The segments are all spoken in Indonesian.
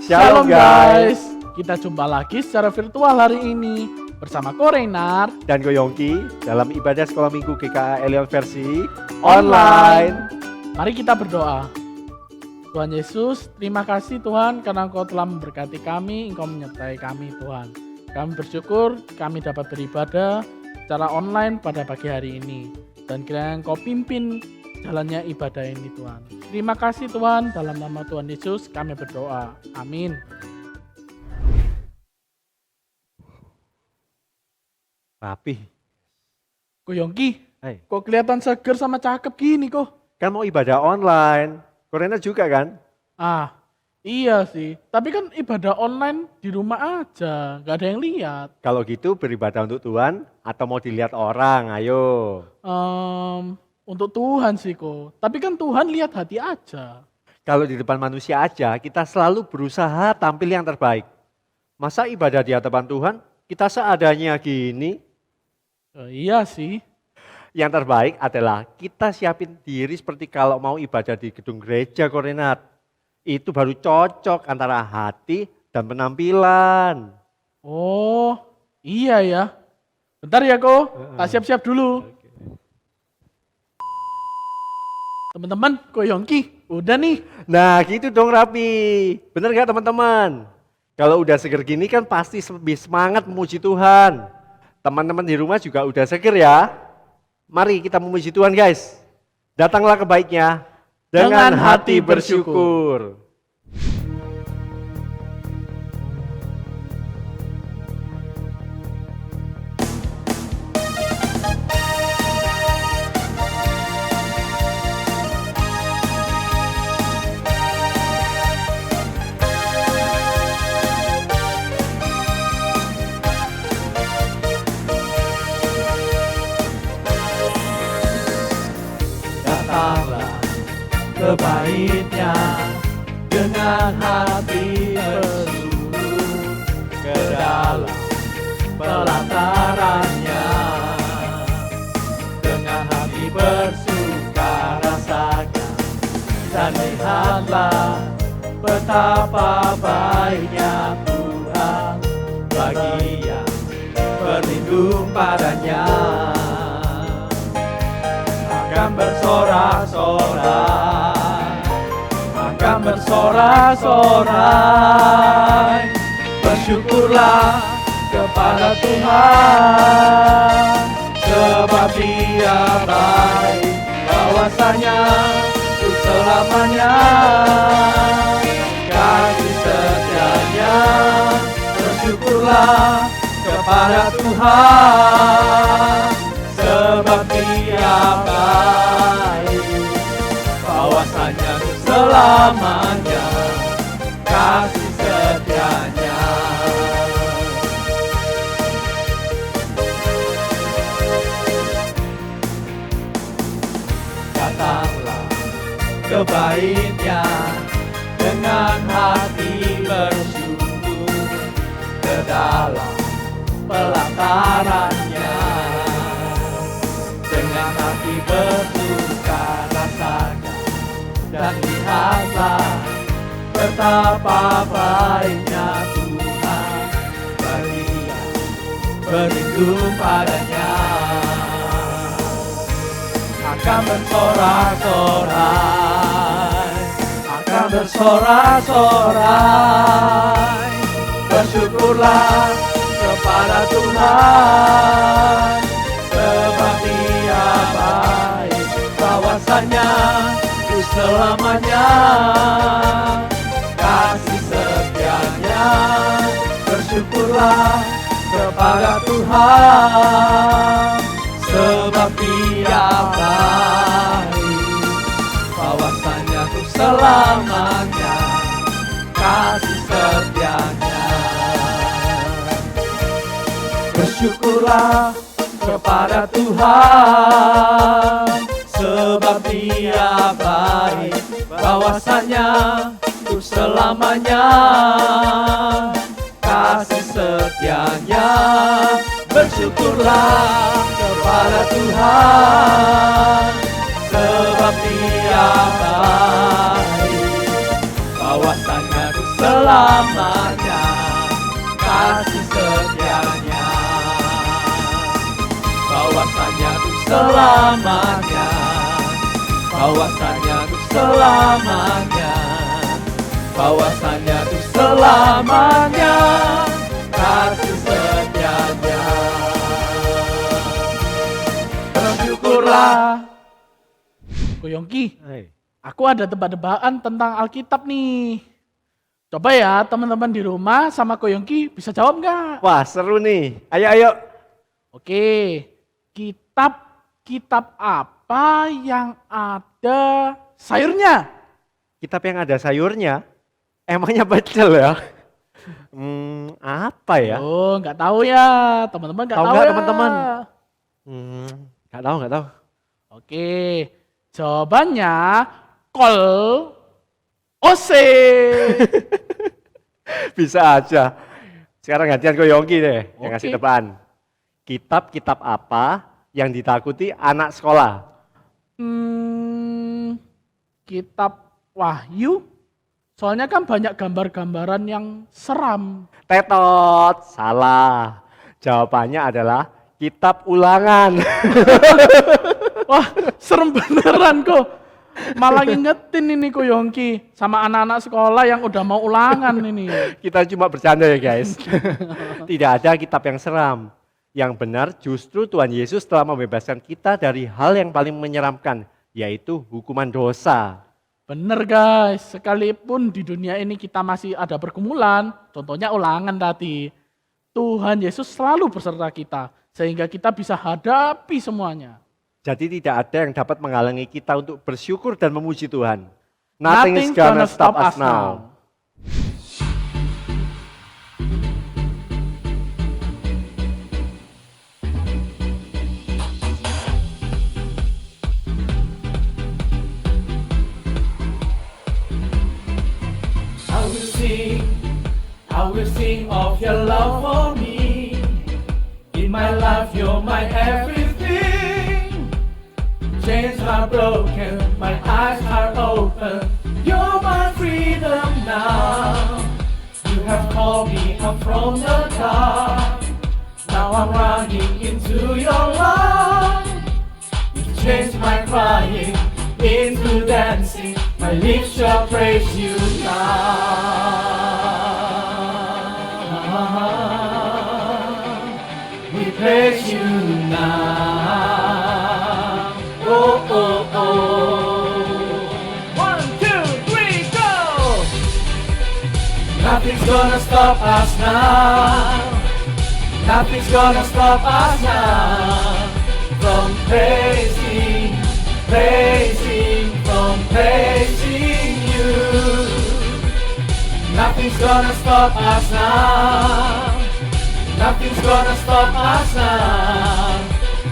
Shalom guys, kita jumpa lagi secara virtual hari ini bersama Ko Reynard dan Ko Yongki dalam ibadah sekolah minggu GKA Elion versi online. Mari kita berdoa. Tuhan Yesus, terima kasih Tuhan karena Engkau telah memberkati kami, Engkau menyertai kami Tuhan. Kami bersyukur kami dapat beribadah secara online pada pagi hari ini. Dan kiranya Engkau pimpin jalannya ibadah ini Tuhan. Terima kasih Tuhan, dalam nama Tuhan Yesus kami berdoa. Amin. Rapi. Ko Yongki, Hai. kok kelihatan seger sama cakep gini kok? Kan mau ibadah online. Korena juga kan? Ah, iya sih. Tapi kan ibadah online di rumah aja, gak ada yang lihat. Kalau gitu beribadah untuk Tuhan atau mau dilihat orang? Ayo. Untuk Tuhan sih kok. Tapi kan Tuhan lihat hati aja. Kalau di depan manusia aja kita selalu berusaha tampil yang terbaik. Masa ibadah di hadapan Tuhan kita seadanya gini? Iya sih. Yang terbaik adalah kita siapin diri seperti kalau mau ibadah di gedung gereja, Korenat. Itu baru cocok antara hati dan penampilan. Oh, iya ya. Bentar ya kok, tak siap-siap dulu. Teman-teman, Ko Yongki, udah nih. Nah gitu dong Rapi. Bener gak teman-teman? Kalau udah seger gini kan pasti lebih semangat memuji Tuhan. Teman-teman di rumah juga udah seger ya. Mari kita memuji Tuhan guys. Datanglah ke baiknya dengan hati bersyukur. Datanglah ke baitnya dengan hati bersyukur, ke dalam pelatarannya dengan hati bersuka rasakan dan lihatlah betapa baiknya Tuhan bagi yang berlindung padanya. Akan bersorak-sorai, bersyukurlah kepada Tuhan, sebab Dia baik, bahwasanya untuk selamanya, kasih setianya. Bersyukurlah kepada Tuhan, sebab Dia baik, bahwasanya selamanya, kasih setianya. Datanglah ke baitnya dengan hati bersyukur, ke dalam pelatarannya dengan hati bersuka rasakan dan lihatlah betapa baiknya Tuhan bagi yang berlindung padanya. Akan bersorak-sorai, bersyukurlah kepada Tuhan, sebab Dia baik, bahwasanya untuk selamanya, kasih setianya. Bersyukurlah kepada Tuhan, sebab Dia baik, bahwasanya untuk selamanya, kasih setianya. Bersyukurlah kepada Tuhan, sebab Dia baik, bahwasanya untuk selamanya, kasih setianya. Bersyukurlah kepada Tuhan, sebab Dia baik. Bahwasanya ku selamanya kasih setianya. Bahwasanya ku selamanya, bahwasanya ku selamanya, bahwasanya ku selamanya kasih setianya. Bersyukurlah. Ko Yongki, aku ada tebak-tebakan tentang Alkitab nih. Coba ya teman-teman di rumah sama Ko Yongki bisa jawab nggak? Wah, seru nih. Ayo. Oke, kitab apa yang ada sayurnya? Kitab yang ada sayurnya? Emangnya pecel ya? Apa ya? Oh, nggak tahu ya, teman-teman nggak Tahu tahu nggak, ya. teman-teman? Nggak tahu. Oke, jawabannya kol ose. Bisa aja. Sekarang gantian Ko Yongki deh yang ngasih Oke. depan. Kitab apa yang ditakuti anak sekolah? Kitab Wahyu. Soalnya kan banyak gambar-gambaran yang seram. Tetot, salah. Jawabannya adalah kitab ulangan. Wah, serem beneran kok. Malah ngingetin ini Ko Yongki sama anak-anak sekolah yang udah mau ulangan ini. Kita cuma bercanda ya guys. Tidak ada kitab yang seram. Yang benar justru Tuhan Yesus telah membebaskan kita dari hal yang paling menyeramkan, yaitu hukuman dosa. Bener guys, sekalipun di dunia ini kita masih ada pergumulan, contohnya ulangan tadi, Tuhan Yesus selalu beserta kita, sehingga kita bisa hadapi semuanya. Jadi tidak ada yang dapat menghalangi kita untuk bersyukur dan memuji Tuhan. Nothing is gonna stop us now. I will sing of your love for me. In my life you're my everything. Chains are broken, my eyes are open. You're my freedom now. You have called me up from the dark. Now I'm running into your love. You changed my crying into dancing. My lips shall praise you now. We praise you now. Oh, oh, oh. 1, 2, 3, go! Nothing's gonna stop us now. Nothing's gonna stop us now. From praising, from praising you. Nothing's gonna stop us now. Nothing's gonna stop us now.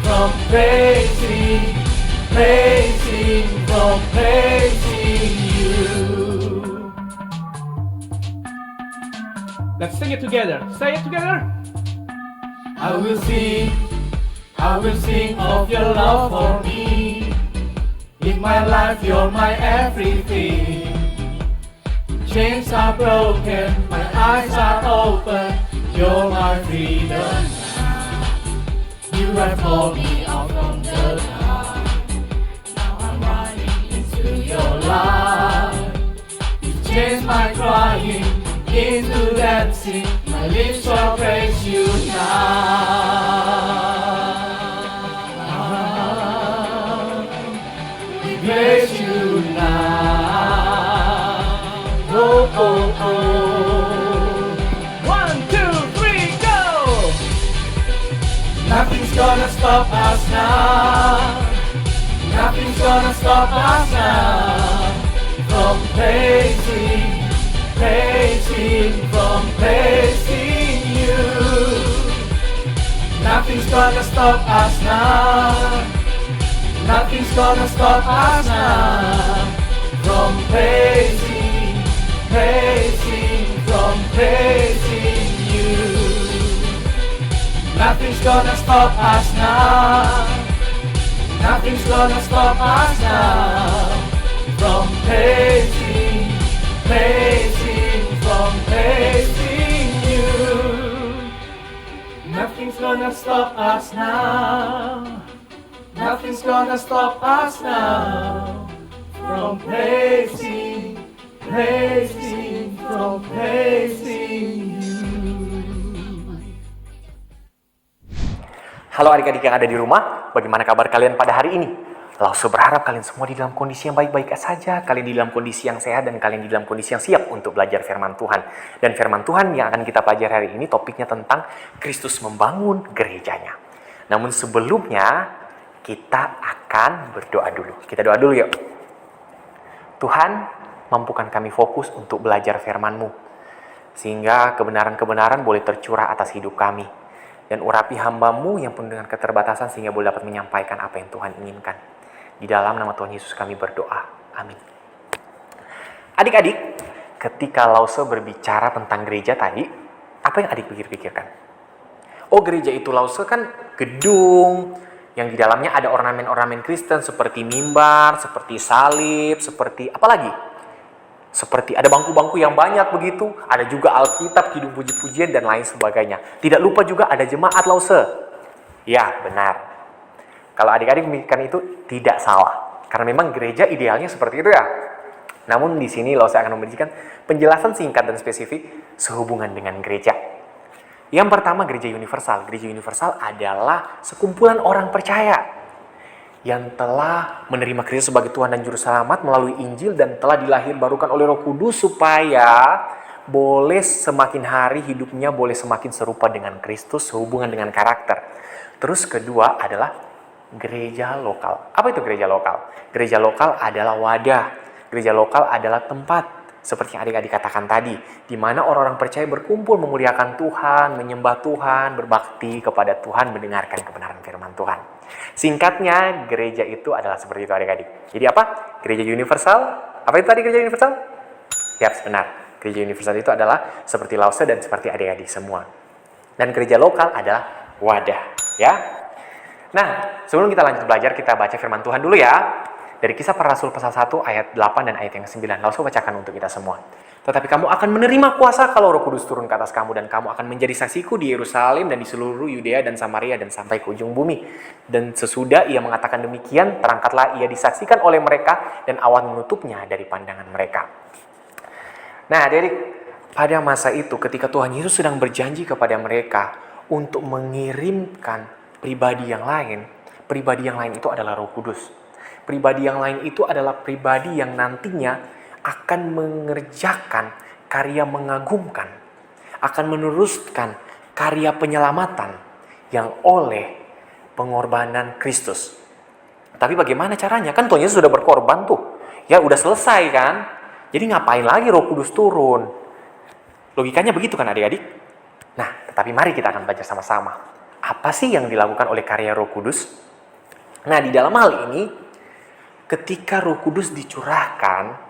From praising, from praising you. Let's sing it together. Say it together. I will sing of your love for me. In my life you're my everything. Chains are broken, my eyes are open. You're my freedom now. You have called me out from the dark. Now I'm running into your light. You changed my crying into dancing. My lips shall praise you now. We praise you now. Oh, oh, oh. 1, 2, 3, go! Nothing's gonna stop us now. Nothing's gonna stop us now. From praising, from praising you. Nothing's gonna stop us now. Nothing's gonna stop us now. From praising, from praising you. Nothing's gonna stop us now. Nothing's gonna stop us now from praising, from praising you. Nothing's gonna stop us now. Nothing's gonna stop us now from praising, from praising you. Halo adik-adik yang ada di rumah, bagaimana kabar kalian pada hari ini? Lause berharap kalian semua di dalam kondisi yang baik-baik saja, kalian di dalam kondisi yang sehat, dan kalian di dalam kondisi yang siap untuk belajar firman Tuhan. Dan firman Tuhan yang akan kita pelajari hari ini topiknya tentang Kristus membangun gerejanya. Namun sebelumnya, kita akan berdoa dulu. Kita doa dulu yuk. Tuhan, mampukan kami fokus untuk belajar firman-Mu, sehingga kebenaran-kebenaran boleh tercurah atas hidup kami. Dan urapi hamba-Mu yang penuh dengan keterbatasan sehingga boleh dapat menyampaikan apa yang Tuhan inginkan. Di dalam nama Tuhan Yesus kami berdoa. Amin. Adik-adik, ketika Lause berbicara tentang gereja tadi, apa yang adik pikir-pikirkan? Oh, gereja itu Lause kan gedung yang di dalamnya ada ornamen-ornamen Kristen seperti mimbar, seperti salib, seperti apa lagi? Seperti ada bangku-bangku yang banyak begitu, ada juga Alkitab, kidung puji-pujian, dan lain sebagainya. Tidak lupa juga ada jemaat Lause. Ya, benar. Kalau adik-adik memikirkan itu tidak salah. Karena memang gereja idealnya seperti itu ya. Namun di sini Lause akan memberikan penjelasan singkat dan spesifik sehubungan dengan gereja. Yang pertama, gereja universal. Gereja universal adalah sekumpulan orang percaya yang telah menerima Kristus sebagai Tuhan dan Juru Selamat melalui Injil dan telah dilahirbarukan oleh Roh Kudus supaya boleh semakin hari hidupnya boleh semakin serupa dengan Kristus sehubungan dengan karakter. Terus kedua adalah gereja lokal. Apa itu gereja lokal? Gereja lokal adalah wadah. Gereja lokal adalah tempat seperti yang adik-adik katakan tadi, di mana orang-orang percaya berkumpul memuliakan Tuhan, menyembah Tuhan, berbakti kepada Tuhan, mendengarkan kebenaran firman Tuhan. Singkatnya, gereja itu adalah seperti itu adik-adik. Jadi apa? Gereja universal. Apa itu tadi gereja universal? Ya, benar. Gereja universal itu adalah seperti Lause dan seperti adik-adik semua. Dan gereja lokal adalah wadah, ya. Nah, sebelum kita lanjut belajar, kita baca firman Tuhan dulu ya. Dari Kisah Para Rasul pasal 1 ayat 8 dan ayat yang ke-9. Lause bacakan untuk kita semua. Tetapi kamu akan menerima kuasa kalau Roh Kudus turun ke atas kamu, dan kamu akan menjadi saksiku di Yerusalem dan di seluruh Yudea dan Samaria dan sampai ke ujung bumi. Dan sesudah ia mengatakan demikian, terangkatlah ia disaksikan oleh mereka dan awan menutupnya dari pandangan mereka. Nah, adik-adik, pada masa itu ketika Tuhan Yesus sedang berjanji kepada mereka untuk mengirimkan pribadi yang lain itu adalah Roh Kudus. Pribadi yang lain itu adalah pribadi yang nantinya akan mengerjakan karya mengagumkan, akan meneruskan karya penyelamatan yang oleh pengorbanan Kristus. Tapi bagaimana caranya? Kan Tuhan Yesus sudah berkorban tuh. Ya udah selesai kan? Jadi ngapain lagi Roh Kudus turun? Logikanya begitu kan adik-adik? Nah, tetapi mari kita akan belajar sama-sama. Apa sih yang dilakukan oleh karya Roh Kudus? Nah, di dalam hal ini, ketika Roh Kudus dicurahkan,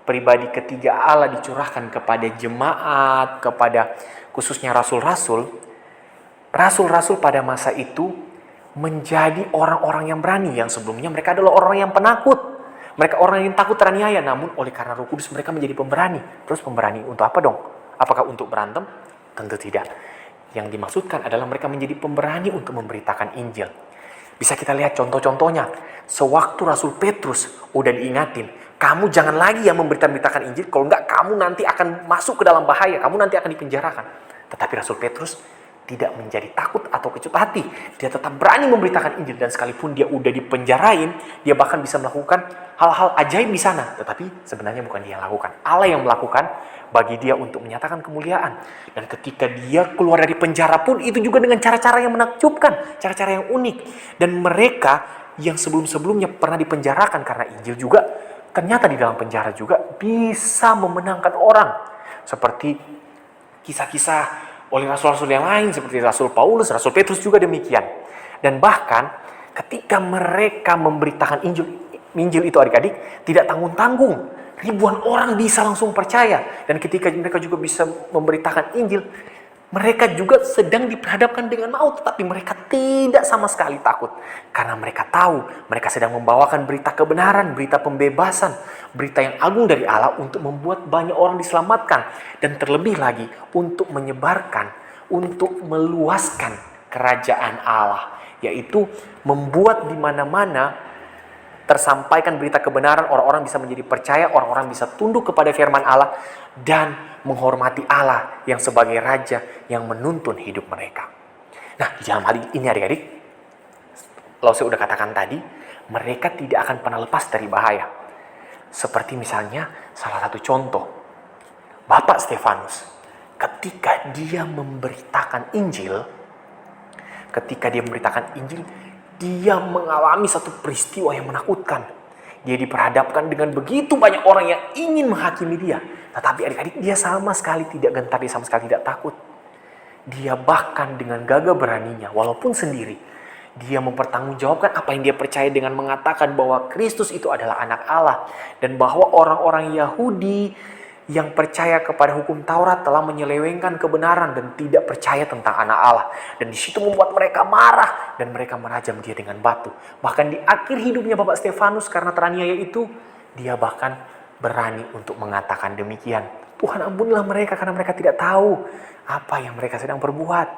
pribadi ketiga Allah dicurahkan kepada jemaat, kepada khususnya rasul-rasul. Rasul-rasul pada masa itu menjadi orang-orang yang berani, yang sebelumnya mereka adalah orang yang penakut. Mereka orang yang takut teraniaya, namun oleh karena Roh Kudus mereka menjadi pemberani. Terus pemberani untuk apa dong? Apakah untuk berantem? Tentu tidak. Yang dimaksudkan adalah mereka menjadi pemberani untuk memberitakan Injil. Bisa kita lihat contoh-contohnya. Sewaktu Rasul Petrus udah diingatin, kamu jangan lagi yang memberitakan Injil, kalau enggak kamu nanti akan masuk ke dalam bahaya, kamu nanti akan dipenjarakan. Tetapi Rasul Petrus tidak menjadi takut atau kecut hati. Dia tetap berani memberitakan Injil, dan sekalipun dia udah dipenjarain, dia bahkan bisa melakukan hal-hal ajaib di sana. Tetapi sebenarnya bukan dia yang lakukan. Allah yang melakukan bagi dia untuk menyatakan kemuliaan. Dan ketika dia keluar dari penjara pun itu juga dengan cara-cara yang menakjubkan, cara-cara yang unik. Dan mereka yang sebelum-sebelumnya pernah dipenjarakan karena Injil juga, ternyata di dalam penjara juga bisa memenangkan orang. Seperti kisah-kisah oleh rasul-rasul yang lain, seperti Rasul Paulus, Rasul Petrus juga demikian. Dan bahkan ketika mereka memberitakan Injil itu adik-adik, tidak tanggung-tanggung. Ribuan orang bisa langsung percaya. Dan ketika mereka juga bisa memberitakan Injil, Mereka juga sedang diperhadapkan dengan maut, tetapi mereka tidak sama sekali takut. Karena mereka tahu, mereka sedang membawakan berita kebenaran, berita pembebasan, berita yang agung dari Allah untuk membuat banyak orang diselamatkan. Dan terlebih lagi, untuk menyebarkan, untuk meluaskan kerajaan Allah. Yaitu membuat di mana-mana tersampaikan berita kebenaran, orang-orang bisa menjadi percaya, orang-orang bisa tunduk kepada firman Allah, dan menghormati Allah yang sebagai Raja yang menuntun hidup mereka. Nah, di dalam hal ini adik-adik, kalau saya udah katakan tadi, mereka tidak akan pernah lepas dari bahaya. Seperti misalnya, salah satu contoh, Bapak Stefanus, ketika dia memberitakan Injil, dia mengalami satu peristiwa yang menakutkan. Dia diperhadapkan dengan begitu banyak orang yang ingin menghakimi dia. Tetapi adik-adik, dia sama sekali tidak gentar, dia sama sekali tidak takut. Dia bahkan dengan gagah beraninya, walaupun sendiri, dia mempertanggungjawabkan apa yang dia percaya dengan mengatakan bahwa Kristus itu adalah anak Allah. Dan bahwa orang-orang Yahudi yang percaya kepada hukum Taurat telah menyelewengkan kebenaran dan tidak percaya tentang anak Allah. Dan di situ membuat mereka marah dan mereka merajam dia dengan batu. Bahkan di akhir hidupnya Bapak Stefanus karena teraniaya itu, dia bahkan berani untuk mengatakan demikian. Tuhan ampunilah mereka karena mereka tidak tahu apa yang mereka sedang perbuat.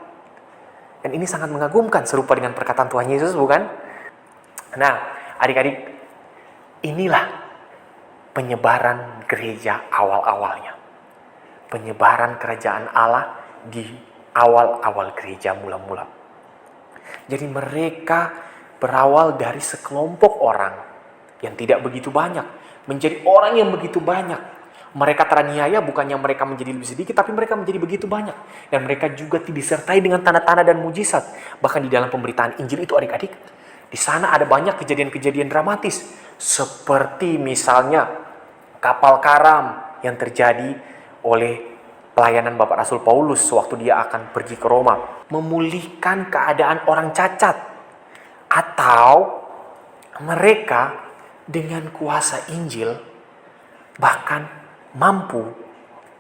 Dan ini sangat mengagumkan, serupa dengan perkataan Tuhan Yesus, bukan? Nah, adik-adik, inilah penyebaran gereja awal-awalnya. Penyebaran kerajaan Allah di awal-awal gereja mula-mula. Jadi mereka berawal dari sekelompok orang yang tidak begitu banyak, menjadi orang yang begitu banyak. Mereka teraniaya, bukannya mereka menjadi lebih sedikit, tapi mereka menjadi begitu banyak. Dan mereka juga disertai dengan tanda-tanda dan mujizat. Bahkan di dalam pemberitaan Injil itu adik-adik, di sana ada banyak kejadian-kejadian dramatis. Seperti misalnya kapal karam yang terjadi oleh pelayanan Bapak Rasul Paulus sewaktu dia akan pergi ke Roma. Memulihkan keadaan orang cacat. Atau mereka dengan kuasa Injil bahkan mampu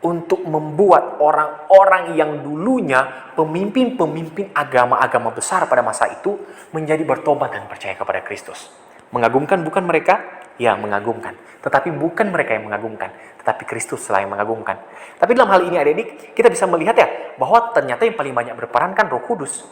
untuk membuat orang-orang yang dulunya pemimpin-pemimpin agama-agama besar pada masa itu menjadi bertobat dan percaya kepada Kristus. Mengagumkan bukan mereka? Ya, mengagumkan. Tetapi bukan mereka yang mengagumkan, tetapi Kristus lah yang mengagumkan. Tapi dalam hal ini adik-adik, kita bisa melihat ya, bahwa ternyata yang paling banyak berperan kan Roh Kudus.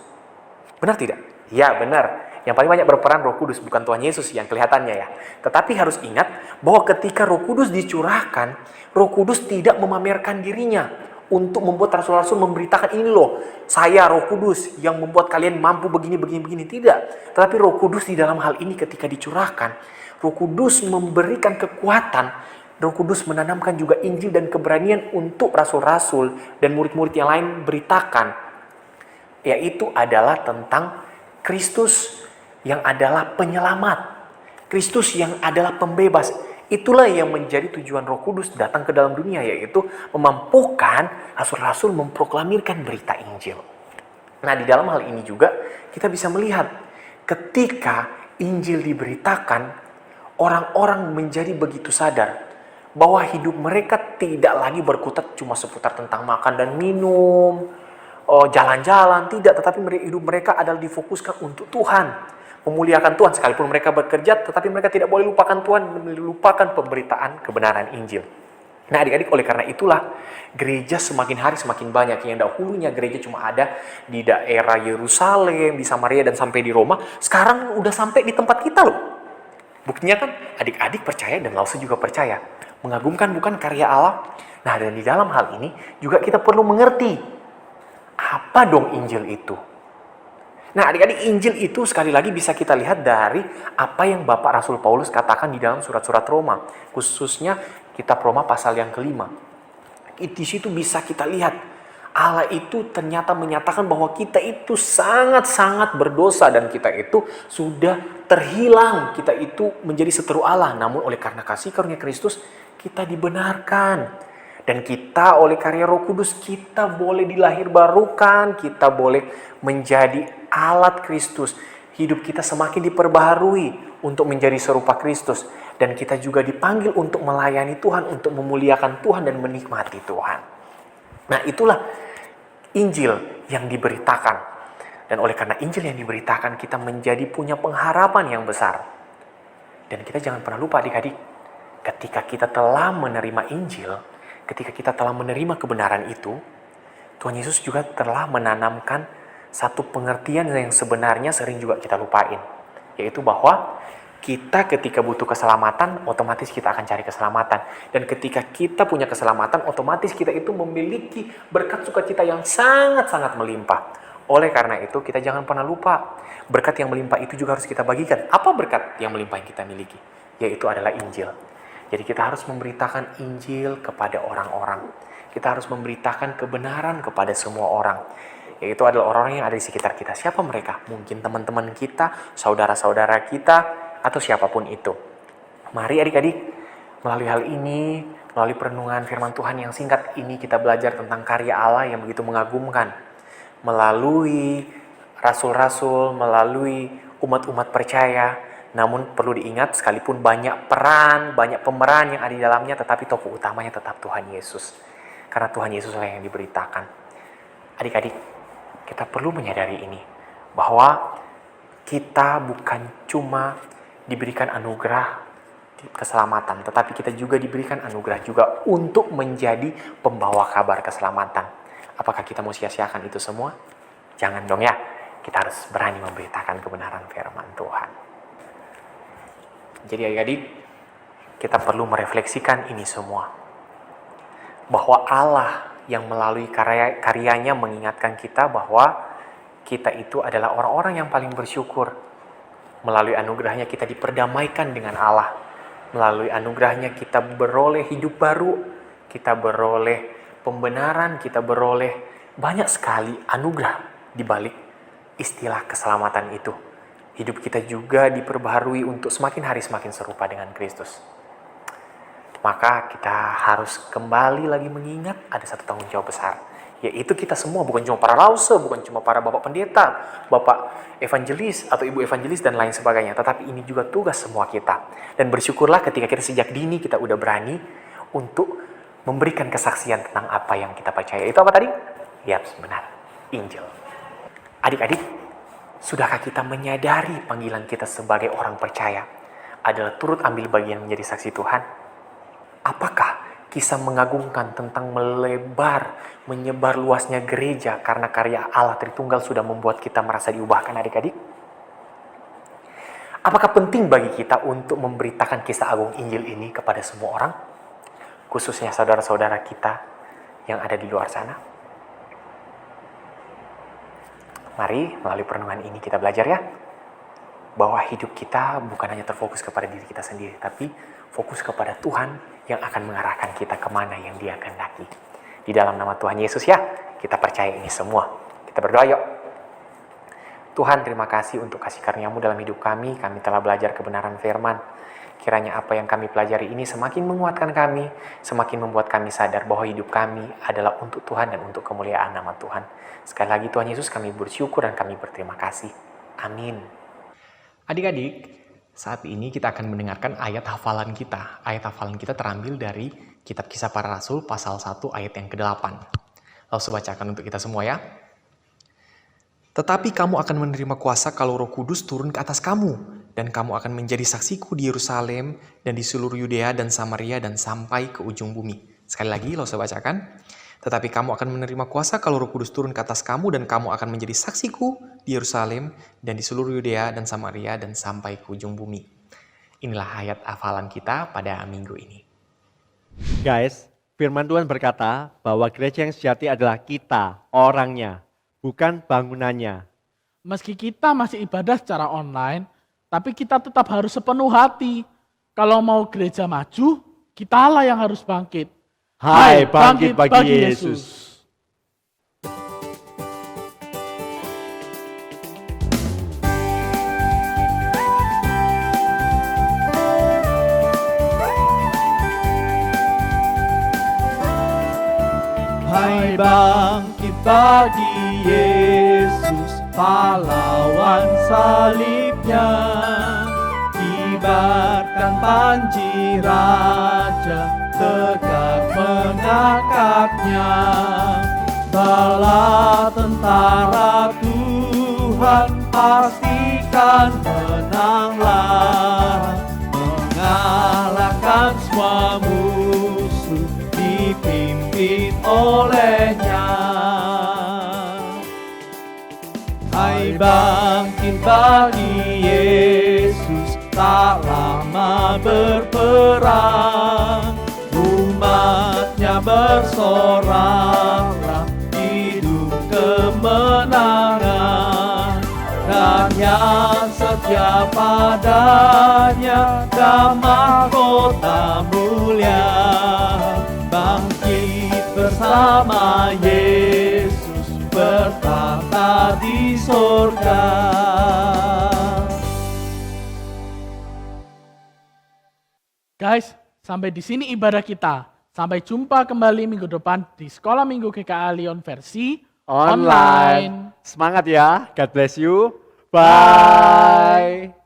Benar tidak? Ya, benar. Yang paling banyak berperan Roh Kudus, bukan Tuhan Yesus yang kelihatannya ya. Tetapi harus ingat bahwa ketika Roh Kudus dicurahkan, Roh Kudus tidak memamerkan dirinya untuk membuat rasul-rasul memberitakan, ini loh, saya Roh Kudus yang membuat kalian mampu begini. Tidak. Tetapi Roh Kudus di dalam hal ini ketika dicurahkan, Roh Kudus memberikan kekuatan, Roh Kudus menanamkan juga Injil dan keberanian untuk rasul-rasul dan murid-murid yang lain beritakan. Yaitu adalah tentang Kristus yang adalah penyelamat. Kristus yang adalah pembebas. Itulah yang menjadi tujuan Roh Kudus datang ke dalam dunia, yaitu memampukan rasul-rasul memproklamirkan berita Injil. Nah, di dalam hal ini juga kita bisa melihat ketika Injil diberitakan, orang-orang menjadi begitu sadar bahwa hidup mereka tidak lagi berkutat cuma seputar tentang makan dan minum, jalan-jalan, tidak. Tetapi hidup mereka adalah difokuskan untuk Tuhan, memuliakan Tuhan. Sekalipun mereka bekerja, tetapi mereka tidak boleh lupakan Tuhan, melupakan pemberitaan kebenaran Injil. Nah adik-adik, oleh karena itulah gereja semakin hari semakin banyak. Yang dahulunya gereja cuma ada di daerah Yerusalem, di Samaria, dan sampai di Roma. Sekarang udah sampai di tempat kita loh. Buktinya kan adik-adik percaya dan Lause juga percaya. Mengagumkan bukan karya Allah? Nah, dan di dalam hal ini juga kita perlu mengerti apa dong Injil itu. Nah, adik-adik, Injil itu sekali lagi bisa kita lihat dari apa yang Bapak Rasul Paulus katakan di dalam surat-surat Roma. Khususnya kitab Roma pasal yang ke-5. Di situ bisa kita lihat Allah itu ternyata menyatakan bahwa kita itu sangat-sangat berdosa dan kita itu sudah terhilang. Kita itu menjadi seteru Allah. Namun oleh karena kasih karunia Kristus kita dibenarkan. Dan kita oleh karya Roh Kudus kita boleh dilahirbarukan. Kita boleh menjadi alat Kristus. Hidup kita semakin diperbaharui untuk menjadi serupa Kristus. Dan kita juga dipanggil untuk melayani Tuhan, untuk memuliakan Tuhan dan menikmati Tuhan. Nah itulah Injil yang diberitakan. Dan oleh karena Injil yang diberitakan, kita menjadi punya pengharapan yang besar. Dan kita jangan pernah lupa adik-adik, ketika kita telah menerima Injil, ketika kita telah menerima kebenaran itu, Tuhan Yesus juga telah menanamkan satu pengertian yang sebenarnya sering juga kita lupain. Yaitu bahwa kita ketika butuh keselamatan, otomatis kita akan cari keselamatan. Dan ketika kita punya keselamatan, otomatis kita itu memiliki berkat sukacita yang sangat-sangat melimpah. Oleh karena itu, kita jangan pernah lupa, berkat yang melimpah itu juga harus kita bagikan. Apa berkat yang melimpah yang kita miliki? Yaitu adalah Injil. Jadi kita harus memberitakan Injil kepada orang-orang. Kita harus memberitakan kebenaran kepada semua orang. Yaitu adalah orang-orang yang ada di sekitar kita. Siapa mereka? Mungkin teman-teman kita, saudara-saudara kita, atau siapapun itu. Mari adik-adik, melalui hal ini, melalui perenungan firman Tuhan yang singkat ini, kita belajar tentang karya Allah yang begitu mengagumkan. Melalui rasul-rasul, melalui umat-umat percaya. Namun perlu diingat, sekalipun banyak peran, banyak pemeran yang ada di dalamnya, tetapi tokoh utamanya tetap Tuhan Yesus. Karena Tuhan Yesuslah yang diberitakan. Adik-adik, kita perlu menyadari ini, bahwa kita bukan cuma diberikan anugerah keselamatan, tetapi kita juga diberikan anugerah juga untuk menjadi pembawa kabar keselamatan. Apakah kita mau sia-siakan itu semua? Jangan dong ya. Kita harus berani memberitakan kebenaran firman Tuhan. Jadi adik-adik, kita perlu merefleksikan ini semua. Bahwa Allah yang melalui karyanya mengingatkan kita bahwa kita itu adalah orang-orang yang paling bersyukur. Melalui anugerahnya kita diperdamaikan dengan Allah. Melalui anugerahnya kita beroleh hidup baru. Kita beroleh pembenaran, kita beroleh banyak sekali anugerah di balik istilah keselamatan itu. Hidup kita juga diperbaharui untuk semakin hari semakin serupa dengan Kristus. Maka kita harus kembali lagi mengingat ada satu tanggung jawab besar. Yaitu kita semua, bukan cuma para lause, bukan cuma para bapak pendeta, bapak evangelis atau ibu evangelis dan lain sebagainya. Tetapi ini juga tugas semua kita. Dan bersyukurlah ketika kita sejak dini kita udah berani untuk memberikan kesaksian tentang apa yang kita percaya. Itu apa tadi? Ya, benar. Injil. Adik-adik, sudahkah kita menyadari panggilan kita sebagai orang percaya adalah turut ambil bagian menjadi saksi Tuhan? Apakah kisah mengagumkan tentang menyebar luasnya gereja karena karya Allah Tritunggal sudah membuat kita merasa diubahkan adik-adik? Apakah penting bagi kita untuk memberitakan kisah agung Injil ini kepada semua orang? Khususnya saudara-saudara kita yang ada di luar sana. Mari melalui perenungan ini kita belajar ya, bahwa hidup kita bukan hanya terfokus kepada diri kita sendiri, tapi fokus kepada Tuhan yang akan mengarahkan kita kemana yang Dia kehendaki. Di dalam nama Tuhan Yesus ya, kita percaya ini semua. Kita berdoa yuk. Tuhan, terima kasih untuk kasih karunia-Mu dalam hidup kami. Kami telah belajar kebenaran firman. Kiranya apa yang kami pelajari ini semakin menguatkan kami, semakin membuat kami sadar bahwa hidup kami adalah untuk Tuhan dan untuk kemuliaan nama Tuhan. Sekali lagi Tuhan Yesus, kami bersyukur dan kami berterima kasih. Amin. Adik-adik, saat ini kita akan mendengarkan ayat hafalan kita. Ayat hafalan kita terambil dari Kitab Kisah Para Rasul pasal 1 ayat yang ke-8. Lalu bacakan untuk kita semua ya. Tetapi kamu akan menerima kuasa kalau Roh Kudus turun ke atas kamu, dan kamu akan menjadi saksiku di Yerusalem dan di seluruh Yudea dan Samaria dan sampai ke ujung bumi. Sekali lagi, lalu saya bacakan. Tetapi kamu akan menerima kuasa kalau Roh Kudus turun ke atas kamu, dan kamu akan menjadi saksiku di Yerusalem dan di seluruh Yudea dan Samaria dan sampai ke ujung bumi. Inilah ayat hafalan kita pada minggu ini. Guys, firman Tuhan berkata bahwa gereja yang sejati adalah kita, orangnya, bukan bangunannya. Meski kita masih ibadah secara online, tapi kita tetap harus sepenuh hati. Kalau mau gereja maju, kitalah yang harus bangkit. Hai, bangkit bagi Yesus. Hai, bangkit bagi Yesus, pahlawan salibnya, kibarkan panji raja, tegak mengangkatnya. bala tentara Tuhan pastikan menanglah, mengalahkan semua musuh dipimpin olehnya. Hai bangkit bagi Yesus, tak lama berperang, umatnya bersoraklah, hidup kemenangan, dan yang setia padanya dan mahkota mulia, bangkit bersama Yesus bertata di sorga. Guys, sampai di sini ibadah kita. Sampai jumpa kembali minggu depan di Sekolah Minggu GKA Lyon versi Online. Semangat ya. God bless you. Bye.